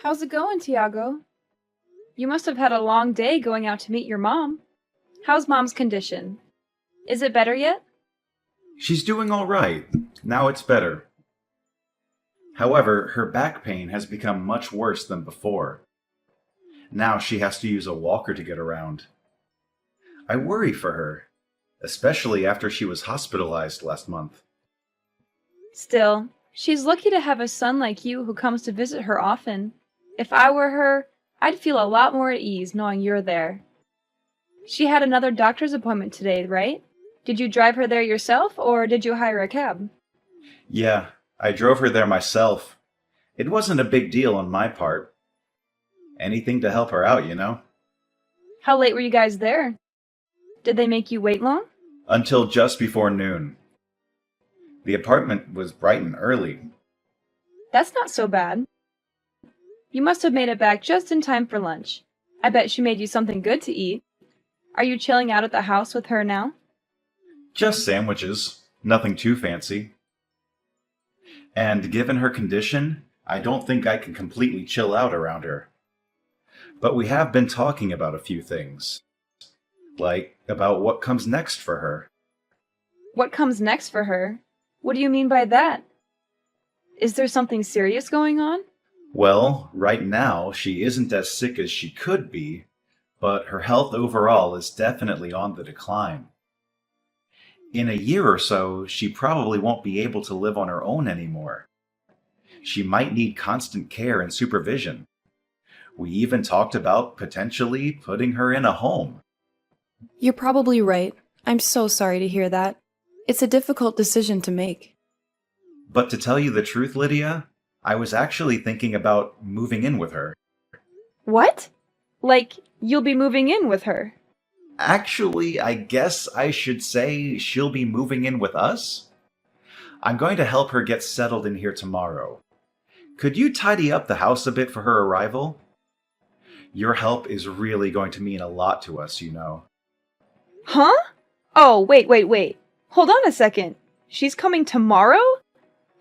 How's it going, Tiago? You must have had a long day going out to meet your mom. How's Mom's condition? Is it better yet? She's doing all right. Now it's better. However, her back pain has become much worse than before. Now she has to use a walker to get around. I worry for her, especially after she was hospitalized last month. Still, she's lucky to have a son like you who comes to visit her often. If I were her, I'd feel a lot more at ease knowing you're there. She had another doctor's appointment today, right? Did you drive her there yourself, or did you hire a cab? Yeah, I drove her there myself. It wasn't a big deal on my part. Anything to help her out, you know? How late were you guys there? Did they make you wait long? Until just before noon. The apartment was bright and early. That's not so bad. You must have made it back just in time for lunch. I bet she made you something good to eat. Are you chilling out at the house with her now? Just sandwiches. Nothing too fancy. And given her condition, I don't think I can completely chill out around her. But we have been talking about a few things. Like about what comes next for her. What comes next for her? What do you mean by that? Is there something serious going on? Well, right now, she isn't as sick as she could be, but her health overall is definitely on the decline. In a year or so, she probably won't be able to live on her own anymore. She might need constant care and supervision. We even talked about potentially putting her in a home. You're probably right. I'm so sorry to hear that. It's a difficult decision to make. But to tell you the truth, Lydia, I was actually thinking about moving in with her. What? Like, you'll be moving in with her? Actually, I guess I should say she'll be moving in with us. I'm going to help her get settled in here tomorrow. Could you tidy up the house a bit for her arrival? Your help is really going to mean a lot to us, you know. Huh? Oh, wait. Hold on a second. She's coming tomorrow?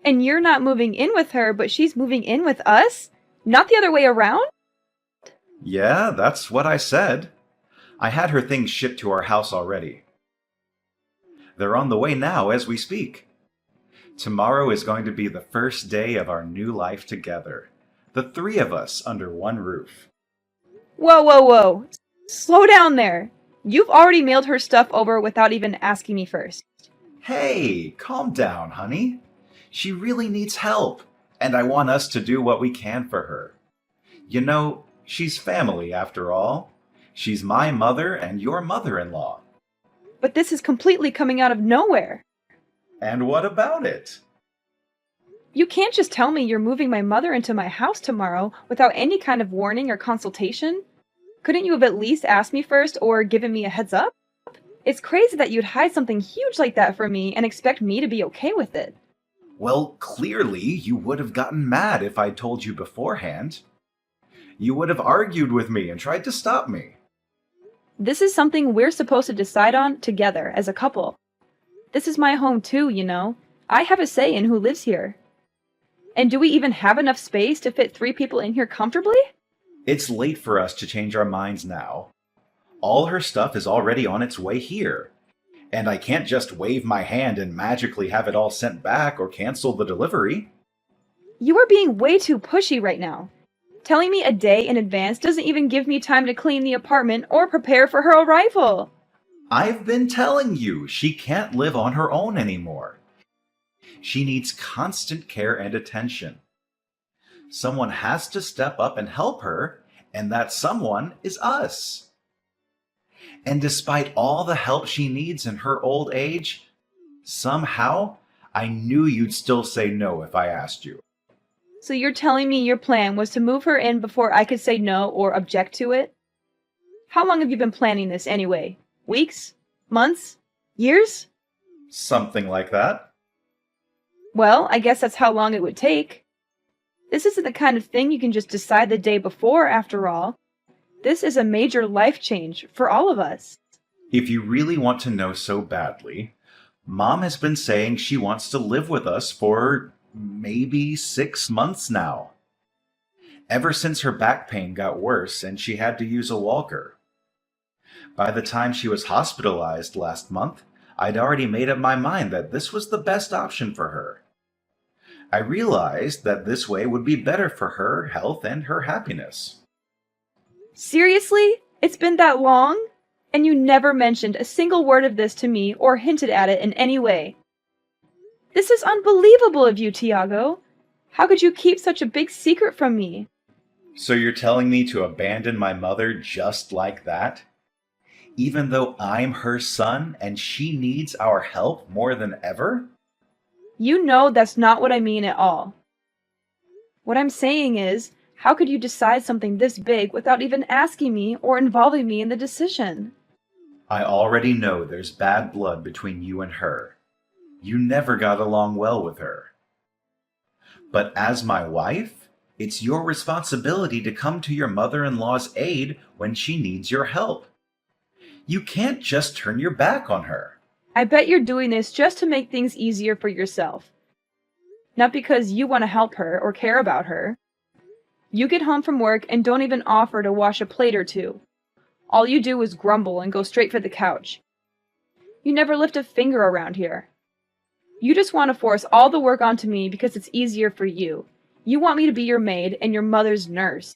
And you're not moving in with her, but she's moving in with us? Not the other way around? Yeah, that's what I said. I had her things shipped to our house already. They're on the way now as we speak. Tomorrow is going to be the first day of our new life together. The three of us under one roof. Whoa. Slow down there. You've already mailed her stuff over without even asking me first. Hey, calm down, honey. She really needs help, and I want us to do what we can for her. You know, she's family after all. She's my mother and your mother-in-law. But this is completely coming out of nowhere. And what about it? You can't just tell me you're moving my mother into my house tomorrow without any kind of warning or consultation. Couldn't you have at least asked me first or given me a heads up? It's crazy that you'd hide something huge like that from me and expect me to be okay with it. Well, clearly you would have gotten mad if I'd told you beforehand. You would have argued with me and tried to stop me. This is something we're supposed to decide on together as a couple. This is my home too, you know. I have a say in who lives here. And do we even have enough space to fit 3 people in here comfortably? It's late for us to change our minds now. All her stuff is already on its way here. And I can't just wave my hand and magically have it all sent back or cancel the delivery. You are being way too pushy right now. Telling me a day in advance doesn't even give me time to clean the apartment or prepare for her arrival. I've been telling you, she can't live on her own anymore. She needs constant care and attention. Someone has to step up and help her, and that someone is us. And despite all the help she needs in her old age, somehow I knew you'd still say no if I asked you. So you're telling me your plan was to move her in before I could say no or object to it? How long have you been planning this anyway? Weeks? Months? Years? Something like that. Well, I guess that's how long it would take. This isn't the kind of thing you can just decide the day before, after all. This is a major life change for all of us. If you really want to know so badly, Mom has been saying she wants to live with us for maybe 6 months now. ever since her back pain got worse and she had to use a walker. By the time she was hospitalized last month, I'd already made up my mind that this was the best option for her. I realized that this way would be better for her health and her happiness. Seriously? It's been that long? And you never mentioned a single word of this to me or hinted at it in any way. This is unbelievable of you, Tiago. How could you keep such a big secret from me? So you're telling me to abandon my mother just like that? Even though I'm her son and she needs our help more than ever? You know that's not what I mean at all. What I'm saying is, how could you decide something this big without even asking me or involving me in the decision? I already know there's bad blood between you and her. You never got along well with her. But as my wife, it's your responsibility to come to your mother-in-law's aid when she needs your help. You can't just turn your back on her. I bet you're doing this just to make things easier for yourself. Not because you want to help her or care about her. You get home from work and don't even offer to wash a plate or two. All you do is grumble and go straight for the couch. You never lift a finger around here. You just want to force all the work onto me because it's easier for you. You want me to be your maid and your mother's nurse.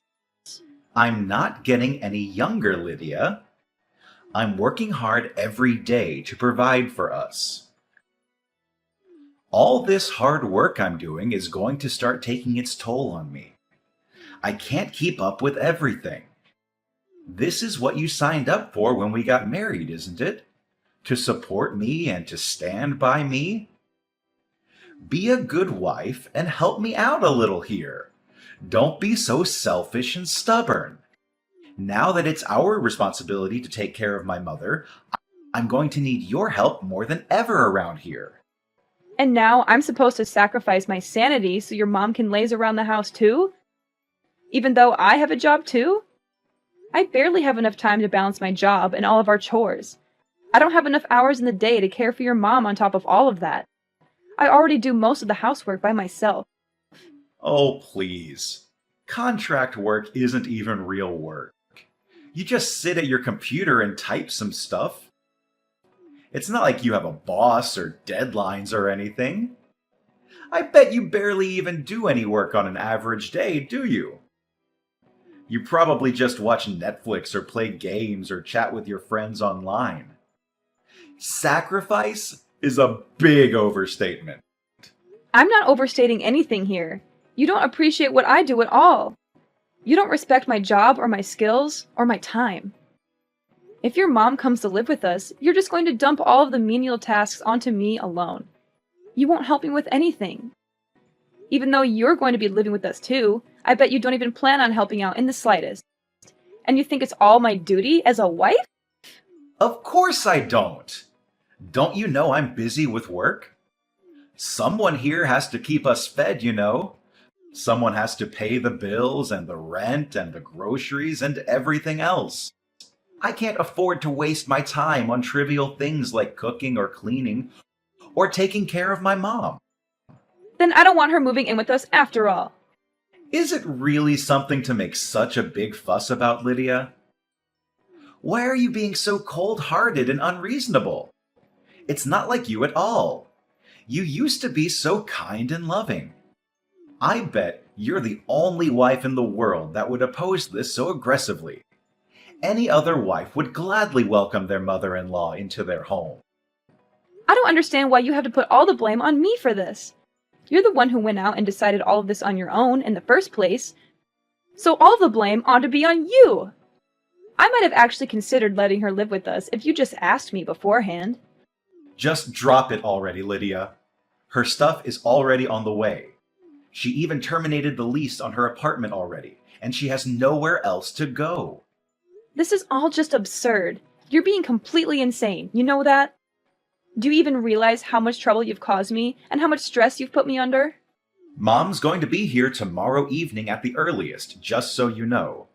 I'm not getting any younger, Lydia. I'm working hard every day to provide for us. All this hard work I'm doing is going to start taking its toll on me. I can't keep up with everything. This is what you signed up for when we got married, isn't it? To support me and to stand by me? Be a good wife and help me out a little here. Don't be so selfish and stubborn. Now that it's our responsibility to take care of my mother, I'm going to need your help more than ever around here. And now I'm supposed to sacrifice my sanity so your mom can laze around the house too? Even though I have a job too? I barely have enough time to balance my job and all of our chores. I don't have enough hours in the day to care for your mom on top of all of that. I already do most of the housework by myself. Oh, please. Contract work isn't even real work. You just sit at your computer and type some stuff. It's not like you have a boss or deadlines or anything. I bet you barely even do any work on an average day, do you? You probably just watch Netflix or play games or chat with your friends online. Sacrifice is a big overstatement. I'm not overstating anything here. You don't appreciate what I do at all. You don't respect my job or my skills or my time. If your mom comes to live with us, you're just going to dump all of the menial tasks onto me alone. You won't help me with anything. Even though you're going to be living with us too, I bet you don't even plan on helping out in the slightest. And you think it's all my duty as a wife? Of course I don't. Don't you know I'm busy with work? Someone here has to keep us fed, you know. Someone has to pay the bills and the rent and the groceries and everything else. I can't afford to waste my time on trivial things like cooking or cleaning or taking care of my mom. Then I don't want her moving in with us after all. Is it really something to make such a big fuss about, Lydia? Why are you being so cold-hearted and unreasonable? It's not like you at all. You used to be so kind and loving. I bet you're the only wife in the world that would oppose this so aggressively. Any other wife would gladly welcome their mother-in-law into their home. I don't understand why you have to put all the blame on me for this. You're the one who went out and decided all of this on your own in the first place. So all the blame ought to be on you. I might have actually considered letting her live with us if you just asked me beforehand. Just drop it already, Lydia. Her stuff is already on the way. She even terminated the lease on her apartment already, and she has nowhere else to go. This is all just absurd. You're being completely insane, you know that? Do you even realize how much trouble you've caused me and how much stress you've put me under? Mom's going to be here tomorrow evening at the earliest, just so you know.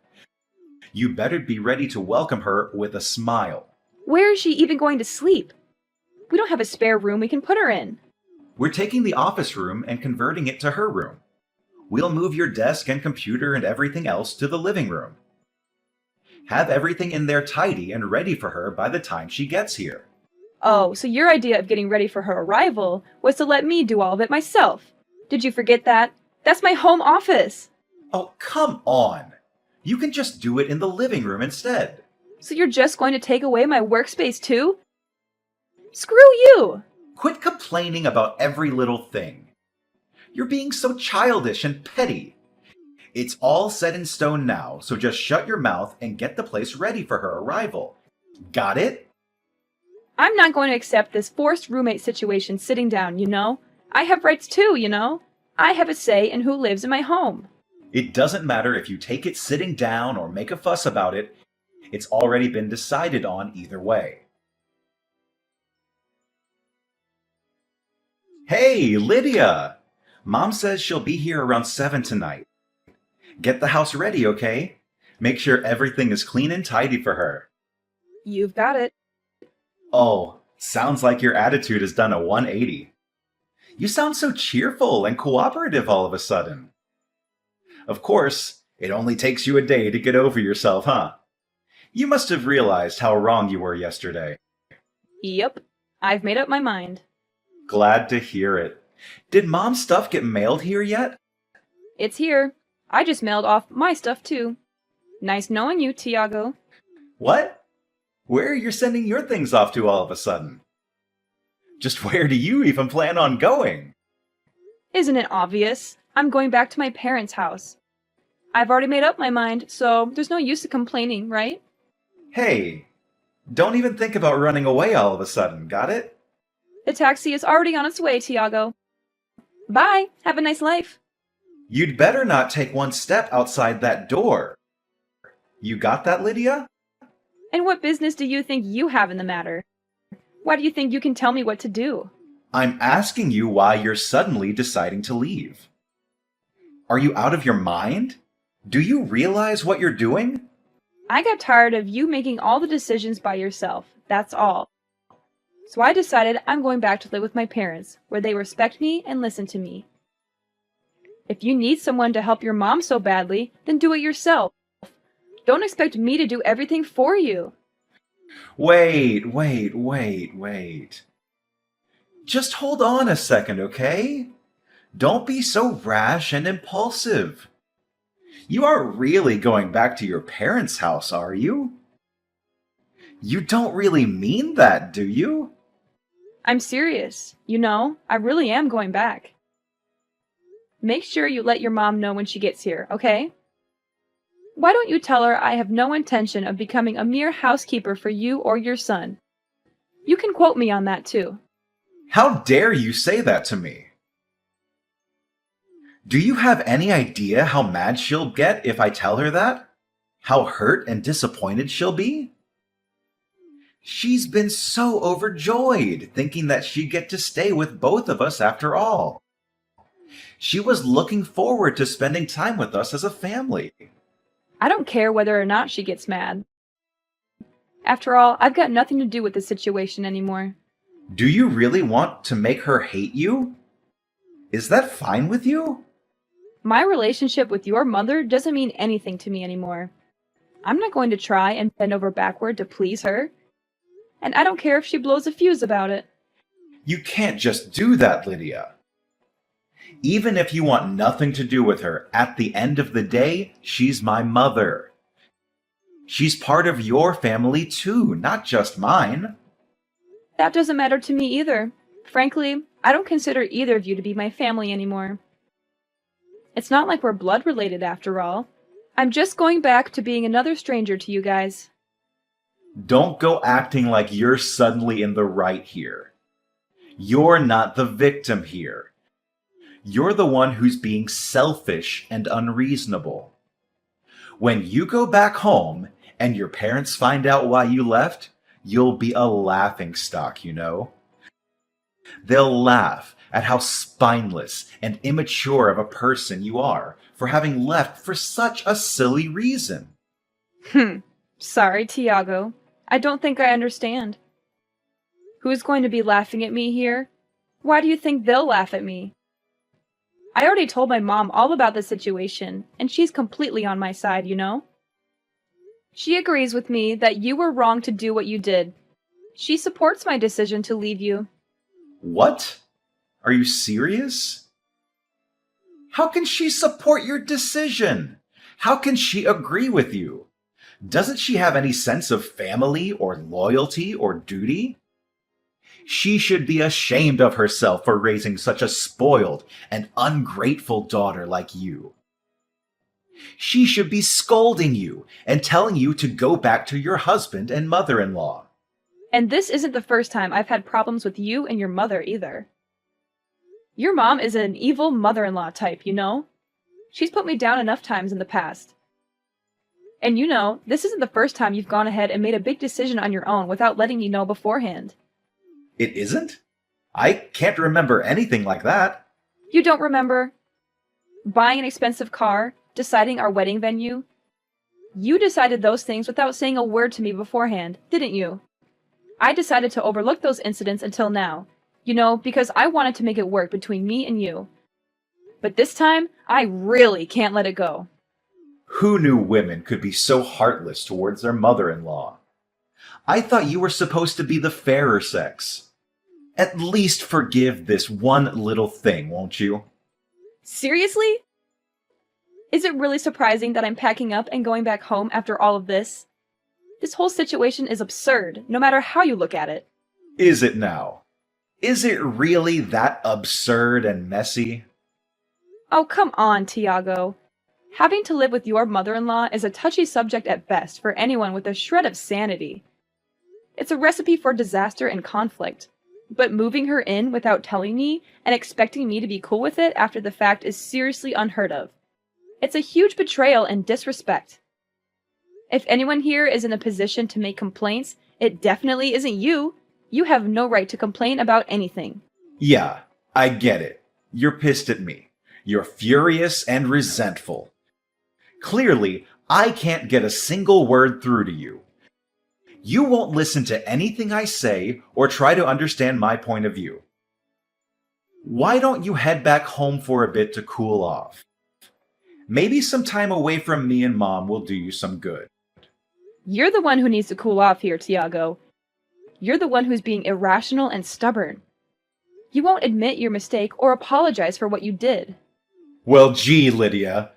You better be ready to welcome her with a smile. Where is she even going to sleep? We don't have a spare room we can put her in. We're taking the office room and converting it to her room. We'll move your desk and computer and everything else to the living room. Have everything in there tidy and ready for her by the time she gets here. Oh, so your idea of getting ready for her arrival was to let me do all of it myself. Did you forget that? That's my home office. Oh, come on. You can just do it in the living room instead. So you're just going to take away my workspace too? Screw you! Quit complaining about every little thing. You're being so childish and petty. It's all set in stone now, so just shut your mouth and get the place ready for her arrival. Got it? I'm not going to accept this forced roommate situation sitting down, you know? I have rights too, you know? I have a say in who lives in my home. It doesn't matter if you take it sitting down or make a fuss about it. It's already been decided on either way. Hey, Lydia! Mom says she'll be here around 7 tonight. Get the house ready, okay? Make sure everything is clean and tidy for her. You've got it. Oh, sounds like your attitude has done a 180. You sound so cheerful and cooperative all of a sudden. Of course, it only takes you a day to get over yourself, huh? You must have realized how wrong you were yesterday. Yep, I've made up my mind. Glad to hear it. Did Mom's stuff get mailed here yet? It's here. I just mailed off my stuff too. Nice knowing you, Tiago. What? Where are you sending your things off to all of a sudden? Just where do you even plan on going? Isn't it obvious? I'm going back to my parents' house. I've already made up my mind, so there's no use of complaining, right? Hey, don't even think about running away all of a sudden, got it? The taxi is already on its way, Tiago. Bye. Have a nice life. You'd better not take one step outside that door. You got that, Lydia? And what business do you think you have in the matter? Why do you think you can tell me what to do? I'm asking you why you're suddenly deciding to leave. Are you out of your mind? Do you realize what you're doing? I got tired of you making all the decisions by yourself. That's all. So I decided I'm going back to live with my parents, where they respect me and listen to me. If you need someone to help your mom so badly, then do it yourself. Don't expect me to do everything for you. Wait. Just hold on a second, okay? Don't be so rash and impulsive. You aren't really going back to your parents' house, are you? You don't really mean that, do you? I'm serious. You know, I really am going back. Make sure you let your mom know when she gets here, okay? Why don't you tell her I have no intention of becoming a mere housekeeper for you or your son? You can quote me on that too. How dare you say that to me? Do you have any idea how mad she'll get if I tell her that? How hurt and disappointed she'll be? She's been so overjoyed, thinking that she'd get to stay with both of us after all. She was looking forward to spending time with us as a family. I don't care whether or not she gets mad. After all, I've got nothing to do with the situation anymore. Do you really want to make her hate you? Is that fine with you? My relationship with your mother doesn't mean anything to me anymore. I'm not going to try and bend over backward to please her. And I don't care if she blows a fuse about it. You can't just do that, Lydia. Even if you want nothing to do with her, at the end of the day, she's my mother. She's part of your family too, not just mine. That doesn't matter to me either. Frankly, I don't consider either of you to be my family anymore. It's not like we're blood related after all. I'm just going back to being another stranger to you guys. Don't go acting like you're suddenly in the right here. You're not the victim here. You're the one who's being selfish and unreasonable. When you go back home and your parents find out why you left, you'll be a laughingstock, you know. They'll laugh at how spineless and immature of a person you are for having left for such a silly reason. Sorry, Tiago. I don't think I understand. Who's going to be laughing at me here? Why do you think they'll laugh at me? I already told my mom all about the situation, and she's completely on my side, you know? She agrees with me that you were wrong to do what you did. She supports my decision to leave you. What? Are you serious? How can she support your decision? How can she agree with you? Doesn't she have any sense of family or loyalty or duty? She should be ashamed of herself for raising such a spoiled and ungrateful daughter like you. She should be scolding you and telling you to go back to your husband and mother-in-law. And this isn't the first time I've had problems with you and your mother either. Your mom is an evil mother-in-law type, you know? She's put me down enough times in the past. And you know, this isn't the first time you've gone ahead and made a big decision on your own without letting me know beforehand. It isn't? I can't remember anything like that. You don't remember? Buying an expensive car, deciding our wedding venue? You decided those things without saying a word to me beforehand, didn't you? I decided to overlook those incidents until now, you know, because I wanted to make it work between me and you. But this time, I really can't let it go. Who knew women could be so heartless towards their mother-in-law? I thought you were supposed to be the fairer sex. At least forgive this one little thing, won't you? Seriously? Is it really surprising that I'm packing up and going back home after all of this? This whole situation is absurd, no matter how you look at it. Is it now? Is it really that absurd and messy? Oh, come on, Tiago. Having to live with your mother-in-law is a touchy subject at best for anyone with a shred of sanity. It's a recipe for disaster and conflict. But moving her in without telling me and expecting me to be cool with it after the fact is seriously unheard of. It's a huge betrayal and disrespect. If anyone here is in a position to make complaints, it definitely isn't you. You have no right to complain about anything. Yeah, I get it. You're pissed at me. You're furious and resentful. Clearly, I can't get a single word through to you. You won't listen to anything I say or try to understand my point of view. Why don't you head back home for a bit to cool off? Maybe some time away from me and Mom will do you some good. You're the one who needs to cool off here, Tiago. You're the one who's being irrational and stubborn. You won't admit your mistake or apologize for what you did. Well, gee, Lydia.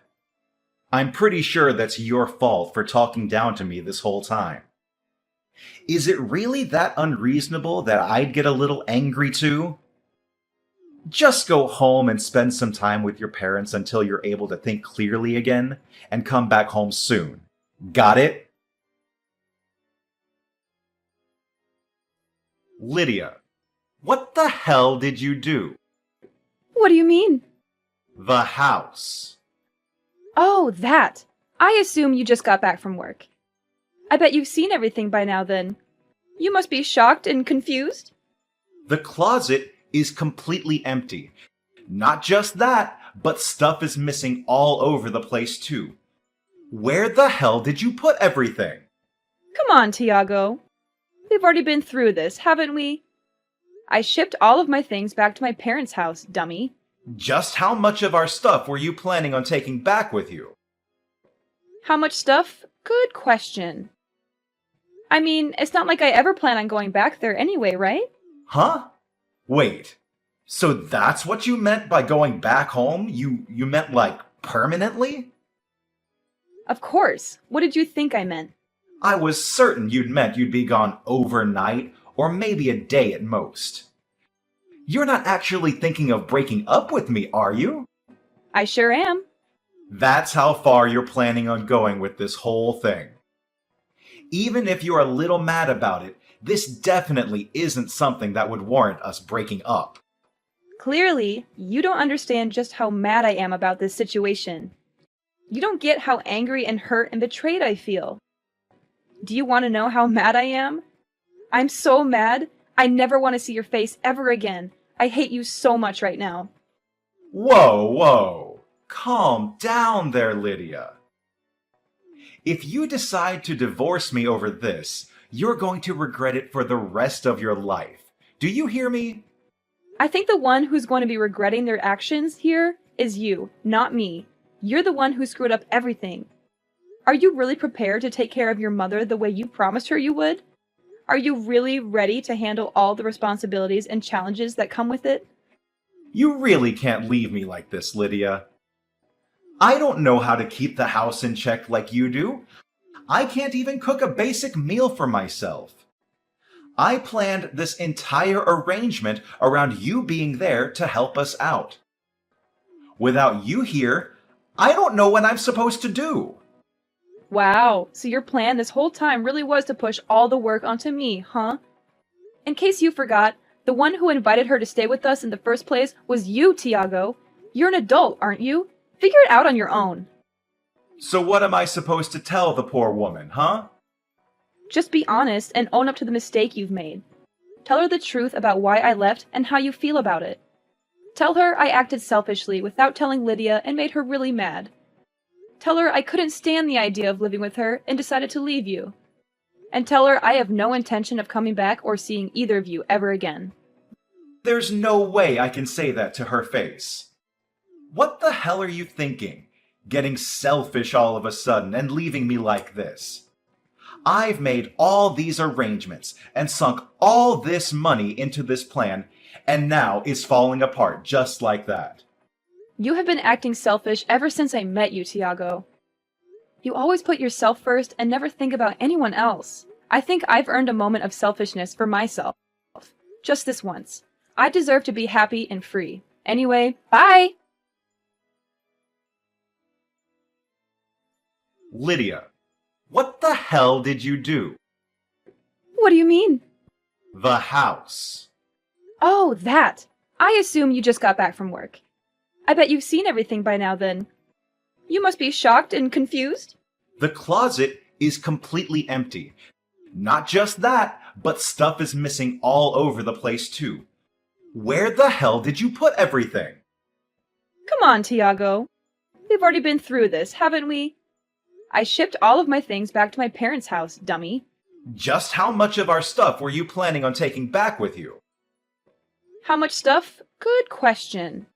I'm pretty sure that's your fault for talking down to me this whole time. Is it really that unreasonable that I'd get a little angry too? Just go home and spend some time with your parents until you're able to think clearly again, and come back home soon. Got it? Lydia, what the hell did you do? What do you mean? The house. Oh, that. I assume you just got back from work. I bet you've seen everything by now then. You must be shocked and confused. The closet is completely empty. Not just that, but stuff is missing all over the place too. Where the hell did you put everything? Come on, Tiago. We've already been through this, haven't we? I shipped all of my things back to my parents' house, dummy. Just how much of our stuff were you planning on taking back with you? How much stuff? Good question. I mean, it's not like I ever plan on going back there anyway, right? Huh? Wait. So that's what you meant by going back home? You meant like permanently? Of course. What did you think I meant? I was certain you'd meant you'd be gone overnight or maybe a day at most. You're not actually thinking of breaking up with me, are you? I sure am. That's how far you're planning on going with this whole thing. Even if you're a little mad about it, this definitely isn't something that would warrant us breaking up. Clearly, you don't understand just how mad I am about this situation. You don't get how angry and hurt and betrayed I feel. Do you want to know how mad I am? I'm so mad, I never want to see your face ever again. I hate you so much right now. Whoa. Calm down there, Lydia. If you decide to divorce me over this, you're going to regret it for the rest of your life. Do you hear me? I think the one who's going to be regretting their actions here is you, not me. You're the one who screwed up everything. Are you really prepared to take care of your mother the way you promised her you would? Are you really ready to handle all the responsibilities and challenges that come with it? You really can't leave me like this, Lydia. I don't know how to keep the house in check like you do. I can't even cook a basic meal for myself. I planned this entire arrangement around you being there to help us out. Without you here, I don't know what I'm supposed to do. Wow, so your plan this whole time really was to push all the work onto me, huh? In case you forgot, the one who invited her to stay with us in the first place was you, Tiago. You're an adult, aren't you? Figure it out on your own. So what am I supposed to tell the poor woman, huh? Just be honest and own up to the mistake you've made. Tell her the truth about why I left and how you feel about it. Tell her I acted selfishly without telling Lydia and made her really mad. Tell her I couldn't stand the idea of living with her and decided to leave you. And tell her I have no intention of coming back or seeing either of you ever again. There's no way I can say that to her face. What the hell are you thinking? Getting selfish all of a sudden and leaving me like this? I've made all these arrangements and sunk all this money into this plan, and now it's falling apart just like that. You have been acting selfish ever since I met you, Tiago. You always put yourself first and never think about anyone else. I think I've earned a moment of selfishness for myself. Just this once. I deserve to be happy and free. Anyway, bye! Lydia, what the hell did you do? What do you mean? The house. Oh, that! I assume you just got back from work. I bet you've seen everything by now then. You must be shocked and confused? The closet is completely empty. Not just that, but stuff is missing all over the place too. Where the hell did you put everything? Come on, Tiago. We've already been through this, haven't we? I shipped all of my things back to my parents' house, dummy. Just how much of our stuff were you planning on taking back with you? How much stuff? Good question.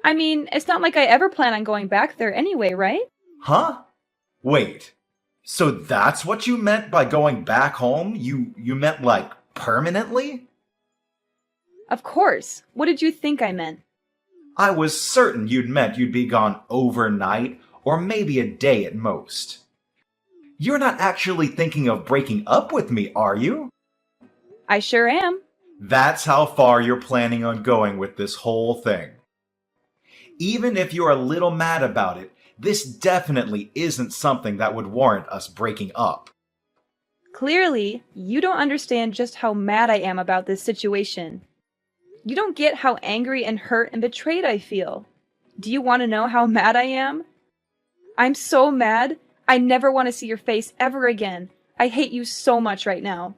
I mean, it's not like I ever plan on going back there anyway, right? Huh? Wait. So that's what you meant by going back home? You meant like permanently? Of course. What did you think I meant? I was certain you'd meant you'd be gone overnight, or maybe a day at most. You're not actually thinking of breaking up with me, are you? I sure am. That's how far you're planning on going with this whole thing. Even if you're a little mad about it, this definitely isn't something that would warrant us breaking up. Clearly, you don't understand just how mad I am about this situation. You don't get how angry and hurt and betrayed I feel. Do you want to know how mad I am? I'm so mad. I never want to see your face ever again. I hate you so much right now.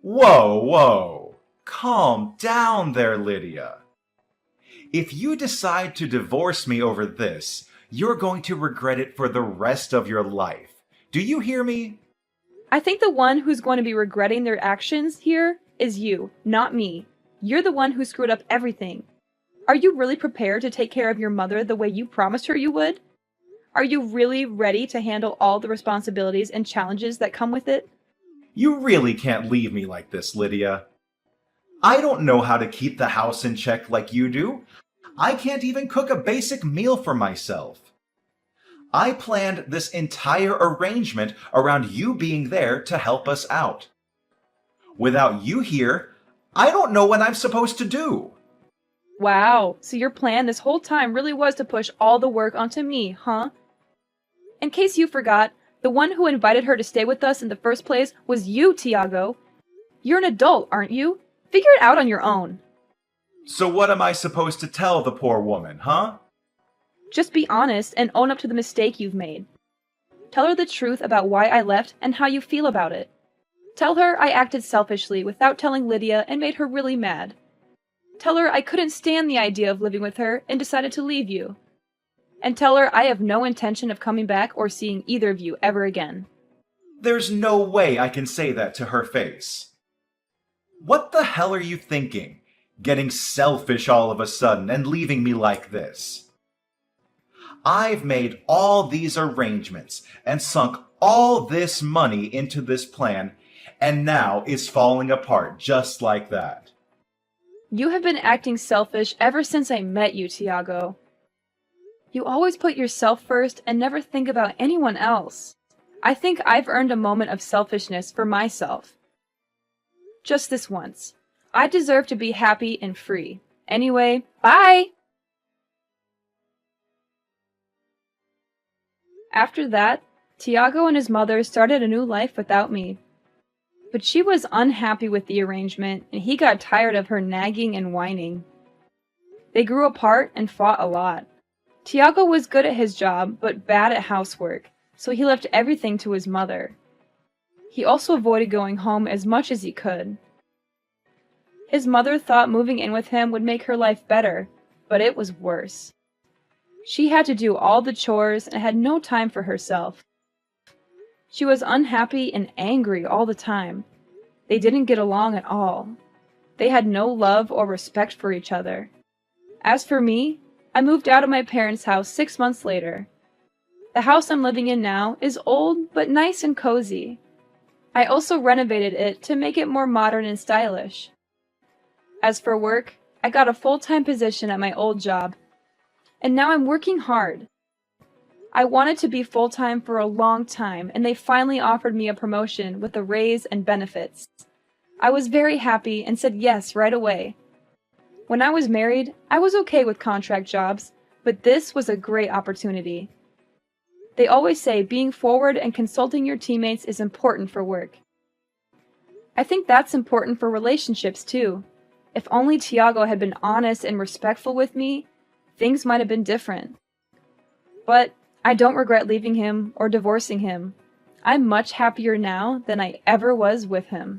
Whoa. Calm down there, Lydia. If you decide to divorce me over this, you're going to regret it for the rest of your life. Do you hear me? I think the one who's going to be regretting their actions here is you, not me. You're the one who screwed up everything. Are you really prepared to take care of your mother the way you promised her you would? Are you really ready to handle all the responsibilities and challenges that come with it? You really can't leave me like this, Lydia. I don't know how to keep the house in check like you do. I can't even cook a basic meal for myself. I planned this entire arrangement around you being there to help us out. Without you here, I don't know what I'm supposed to do. Wow, so your plan this whole time really was to push all the work onto me, huh? In case you forgot, the one who invited her to stay with us in the first place was you, Tiago. You're an adult, aren't you? Figure it out on your own. So what am I supposed to tell the poor woman, huh? Just be honest and own up to the mistake you've made. Tell her the truth about why I left and how you feel about it. Tell her I acted selfishly without telling Lydia and made her really mad. Tell her I couldn't stand the idea of living with her and decided to leave you. And tell her I have no intention of coming back or seeing either of you ever again. There's no way I can say that to her face. What the hell are you thinking? getting selfish all of a sudden and leaving me like this. I've made all these arrangements and sunk all this money into this plan, and now it's falling apart just like that. You have been acting selfish ever since I met you, Tiago. You always put yourself first and never think about anyone else. I think I've earned a moment of selfishness for myself. Just this once. I deserve to be happy and free. Anyway, bye! After that, Tiago and his mother started a new life without me. But she was unhappy with the arrangement, and he got tired of her nagging and whining. They grew apart and fought a lot. Tiago was good at his job, but bad at housework, so he left everything to his mother. He also avoided going home as much as he could. His mother thought moving in with him would make her life better, but it was worse. She had to do all the chores and had no time for herself. She was unhappy and angry all the time. They didn't get along at all. They had no love or respect for each other. As for me, I moved out of my parents' house 6 months later. The house I'm living in now is old but nice and cozy. I also renovated it to make it more modern and stylish. As for work, I got a full-time position at my old job, and now I'm working hard. I wanted to be full-time for a long time, and they finally offered me a promotion with a raise and benefits. I was very happy and said yes right away. When I was married, I was okay with contract jobs, but this was a great opportunity. They always say being forward and consulting your teammates is important for work. I think that's important for relationships too. If only Tiago had been honest and respectful with me, things might have been different. But I don't regret leaving him or divorcing him. I'm much happier now than I ever was with him.